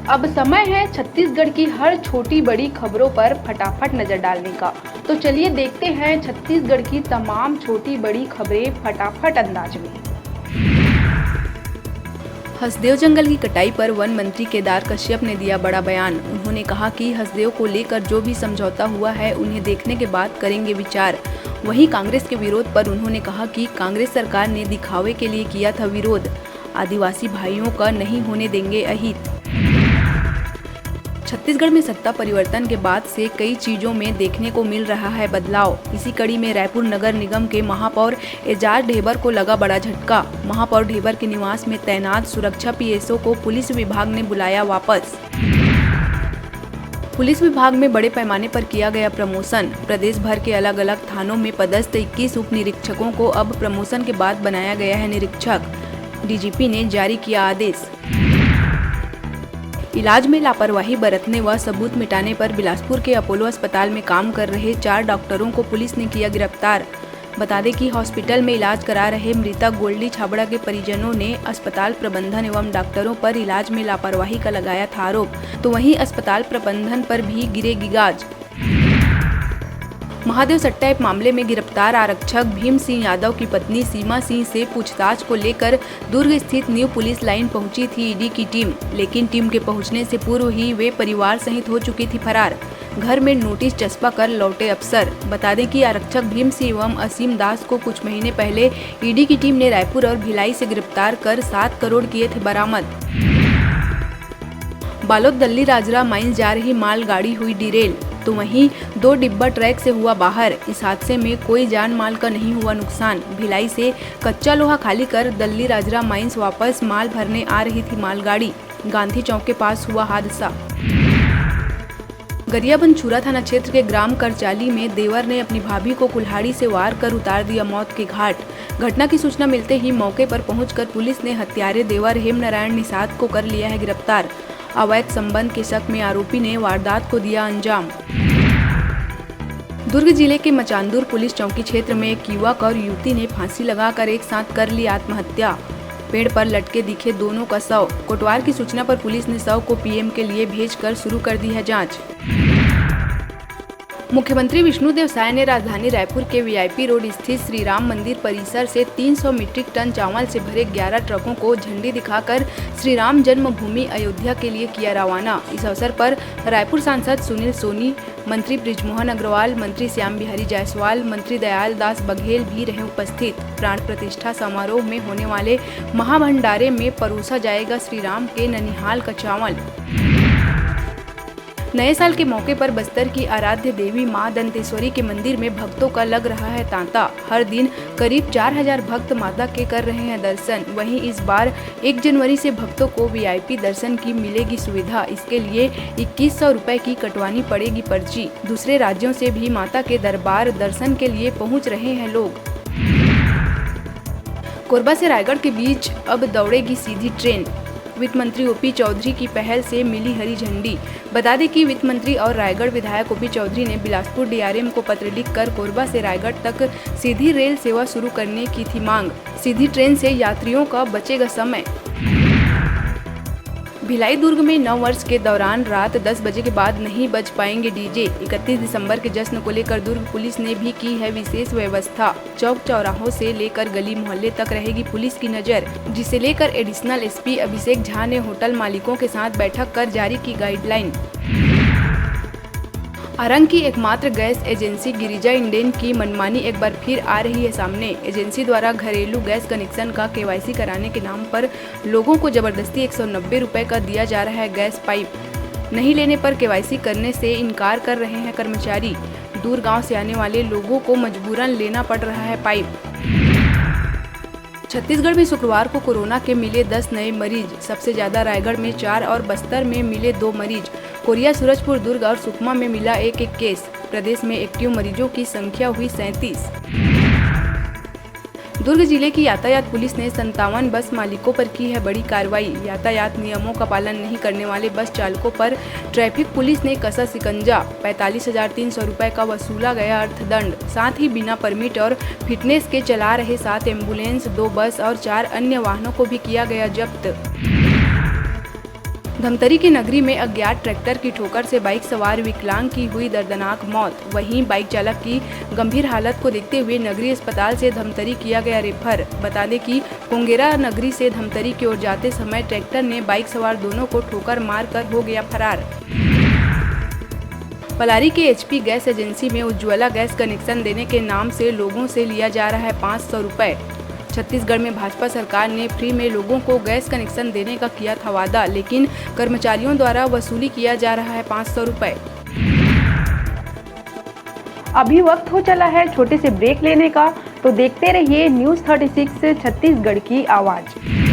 अब समय है छत्तीसगढ़ की हर छोटी बड़ी खबरों पर फटाफट नजर डालने का। तो चलिए देखते हैं छत्तीसगढ़ की तमाम छोटी बड़ी खबरें फटाफट अंदाज में। हसदेव जंगल की कटाई पर वन मंत्री केदार कश्यप ने दिया बड़ा बयान। उन्होंने कहा कि हसदेव को लेकर जो भी समझौता हुआ है उन्हें देखने के बाद करेंगे विचार। वहीं कांग्रेस के विरोध पर उन्होंने कहा कि कांग्रेस सरकार ने दिखावे के लिए किया था विरोध, आदिवासी भाइयों का नहीं होने देंगे अहित। छत्तीसगढ़ में सत्ता परिवर्तन के बाद से कई चीजों में देखने को मिल रहा है बदलाव। इसी कड़ी में रायपुर नगर निगम के महापौर एजाज ढेबर को लगा बड़ा झटका। महापौर ढेबर के निवास में तैनात सुरक्षा पीएसओ को पुलिस विभाग ने बुलाया वापस। पुलिस विभाग में बड़े पैमाने पर किया गया प्रमोशन। प्रदेश भर के अलग अलग थानों में पदस्थ 21 उप निरीक्षकों को अब प्रमोशन के बाद बनाया गया है निरीक्षक। डीजीपी ने जारी किया आदेश। इलाज में लापरवाही बरतने व सबूत मिटाने पर बिलासपुर के अपोलो अस्पताल में काम कर रहे 4 डॉक्टरों को पुलिस ने किया गिरफ्तार। बता दें कि हॉस्पिटल में इलाज करा रहे मृतक गोल्डी छाबड़ा के परिजनों ने अस्पताल प्रबंधन एवं डॉक्टरों पर इलाज में लापरवाही का लगाया था आरोप, तो वहीं अस्पताल प्रबंधन पर भी गिरेगी गाज। महादेव सट्टा ऐप मामले में गिरफ्तार आरक्षक भीम सिंह यादव की पत्नी सीमा सिंह से पूछताछ को लेकर दुर्ग स्थित न्यू पुलिस लाइन पहुंची थी ईडी की टीम, लेकिन टीम के पहुंचने से पूर्व ही वे परिवार सहित हो चुकी थी फरार। घर में नोटिस चस्पा कर लौटे अफसर। बता दें कि आरक्षक भीम सिंह एवं असीम दास को कुछ महीने पहले ईडी की टीम ने रायपुर और भिलाई से गिरफ्तार कर 7 करोड़ किए थे बरामद। बालोद दल्ली राजरा माइंस जा रही मालगाड़ी हुई डिरेल, तो वहीं 2 डिब्बा ट्रैक से हुआ बाहर। इस हादसे में कोई जान माल का नहीं हुआ नुकसान। भिलाई से कच्चा लोहा खाली कर दल्ली राजरा माइंस वापस माल भरने आ रही थी मालगाड़ी। गांधी चौक के पास हुआ हादसा। गरियाबंद छुरा थाना क्षेत्र के ग्राम करचाली में देवर ने अपनी भाभी को कुल्हाड़ी से वार कर उतार दिया मौत के घाट। घटना की सूचना मिलते ही मौके पर पहुंचकर पुलिस ने हत्यारे देवर हेमनारायण निषाद को कर लिया है गिरफ्तार। अवैध संबंध के शक में आरोपी ने वारदात को दिया अंजाम। दुर्ग जिले के मचांदुर पुलिस चौकी क्षेत्र में एक युवक और युवती ने फांसी लगाकर एक साथ कर ली आत्महत्या। पेड़ पर लटके दिखे दोनों का शव। कोटवार की सूचना पर पुलिस ने शव को पीएम के लिए भेजकर शुरू कर दी है जांच। मुख्यमंत्री विष्णुदेव साय ने राजधानी रायपुर के वीआईपी रोड स्थित श्री राम मंदिर परिसर से 300 मीट्रिक टन चावल से भरे 11 ट्रकों को झंडी दिखाकर श्री राम जन्मभूमि अयोध्या के लिए किया रवाना। इस अवसर पर रायपुर सांसद सुनील सोनी, मंत्री बृजमोहन अग्रवाल, मंत्री श्याम बिहारी जायसवाल, मंत्री दयाल दास बघेल भी रहे उपस्थित। प्राण प्रतिष्ठा समारोह में होने वाले महाभंडारे में परोसा जाएगा श्री राम के ननिहाल का चावल। नए साल के मौके पर बस्तर की आराध्य देवी मां दंतेश्वरी के मंदिर में भक्तों का लग रहा है तांता। हर दिन करीब 4000 भक्त माता के कर रहे हैं दर्शन। वहीं इस बार 1 जनवरी से भक्तों को वीआईपी दर्शन की मिलेगी सुविधा। इसके लिए 2100 रुपए की कटवानी पड़ेगी पर्ची। दूसरे राज्यों से भी माता के दरबार दर्शन के लिए पहुँच रहे हैं लोग। कोरबा से रायगढ़ के बीच अब दौड़ेगी सीधी ट्रेन। वित्त मंत्री ओपी चौधरी की पहल से मिली हरी झंडी। बता दें कि वित्त मंत्री और रायगढ़ विधायक ओपी चौधरी ने बिलासपुर डीआरएम को पत्र लिखकर कोरबा से रायगढ़ तक सीधी रेल सेवा शुरू करने की थी मांग। सीधी ट्रेन से यात्रियों का बचेगा समय। भिलाई दुर्ग में नव वर्ष के दौरान रात 10 बजे के बाद नहीं बज पाएंगे डीजे। 31 दिसंबर के जश्न को लेकर दुर्ग पुलिस ने भी की है विशेष व्यवस्था। चौक चौराहों से लेकर गली मोहल्ले तक रहेगी पुलिस की नजर, जिसे लेकर एडिशनल एसपी अभिषेक झा ने होटल मालिकों के साथ बैठक कर जारी की गाइडलाइन। आरंग की एकमात्र गैस एजेंसी गिरिजा इंडेन की मनमानी एक बार फिर आ रही है सामने। एजेंसी द्वारा घरेलू गैस कनेक्शन का केवाईसी कराने के नाम पर लोगों को जबरदस्ती 190 रुपए का दिया जा रहा है गैस पाइप। नहीं लेने पर केवाईसी करने से इनकार कर रहे हैं कर्मचारी। दूर गांव से आने वाले लोगों को मजबूरन लेना पड़ रहा है पाइप। छत्तीसगढ़ में शुक्रवार को कोरोना के मिले 10 नए मरीज। सबसे ज्यादा रायगढ़ में 4 और बस्तर में मिले 2 मरीज। कोरिया, सूरजपुर, दुर्ग और सुकमा में मिला एक केस। प्रदेश में एक्टिव मरीजों की संख्या हुई 37। दुर्ग जिले की यातायात पुलिस ने 57 बस मालिकों पर की है बड़ी कार्रवाई। यातायात नियमों का पालन नहीं करने वाले बस चालकों पर ट्रैफिक पुलिस ने कसा शिकंजा। 45,300 रुपए का वसूला गया अर्थदंड। साथ ही बिना परमिट और फिटनेस के चला रहे 7 एम्बुलेंस, 2 बस और 4 अन्य वाहनों को भी किया गया जब्त। धमतरी की नगरी में अज्ञात ट्रैक्टर की ठोकर से बाइक सवार विकलांग की हुई दर्दनाक मौत। वहीं बाइक चालक की गंभीर हालत को देखते हुए नगरीय अस्पताल से धमतरी किया गया रेफर। बता दें कि कोंगेरा नगरी से धमतरी की ओर जाते समय ट्रैक्टर ने बाइक सवार दोनों को ठोकर मारकर हो गया फरार। पलारी के एचपी गैस एजेंसी में उज्ज्वला गैस कनेक्शन देने के नाम से लोगों से लिया जा रहा है 500 रुपये। छत्तीसगढ़ में भाजपा सरकार ने फ्री में लोगों को गैस कनेक्शन देने का किया था वादा, लेकिन कर्मचारियों द्वारा वसूली किया जा रहा है 500 रुपये। अभी वक्त हो चला है छोटे से ब्रेक लेने का, तो देखते रहिए न्यूज़ 36 छत्तीसगढ़ की आवाज़।